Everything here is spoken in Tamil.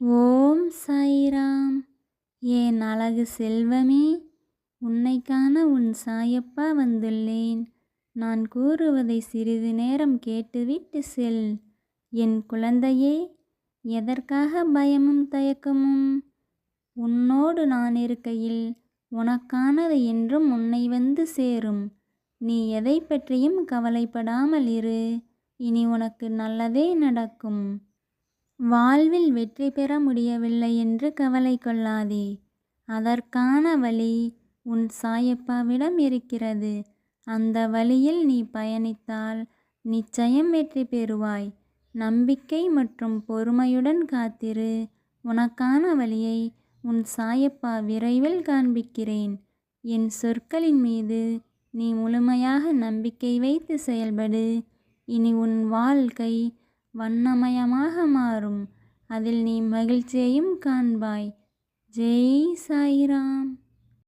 ஓம் சாய்ராம். என் அழகு செல்வமே, உன்னை காண உன் சாயப்பா வந்துள்ளேன். நான் கூறுவதை சிறிது நேரம் கேட்டுவிட்டு செல். என் குழந்தையே, எதற்காக பயமும் தயக்கமும்? உன்னோடு நான் இருக்கையில் உனக்கானது என்றும் உன்னை வந்து சேரும். நீ எதை பற்றியும் கவலைப்படாமல் இரு. இனி உனக்கு நல்லதே நடக்கும். வாழ்வில் வெற்றி பெற முடியவில்லை என்று கவலை கொள்ளாதே. அதற்கான வழி உன் சாயப்பாவிடம் இருக்கிறது. அந்த வழியில் நீ பயணித்தால் நிச்சயம் வெற்றி பெறுவாய். நம்பிக்கை மற்றும் பொறுமையுடன் காத்திரு. உனக்கான வழியை உன் சாயப்பா விரைவில் காண்பிக்கிறேன். என் சொற்களின் மீது நீ முழுமையாக நம்பிக்கை வைத்து செயல்படு. இனி உன் வாழ்க்கை வண்ணமயமாக மாறும். அதில் நீ மகிழ்ச்சியையும் காண்பாய். ஜெய் சாய்ராம்.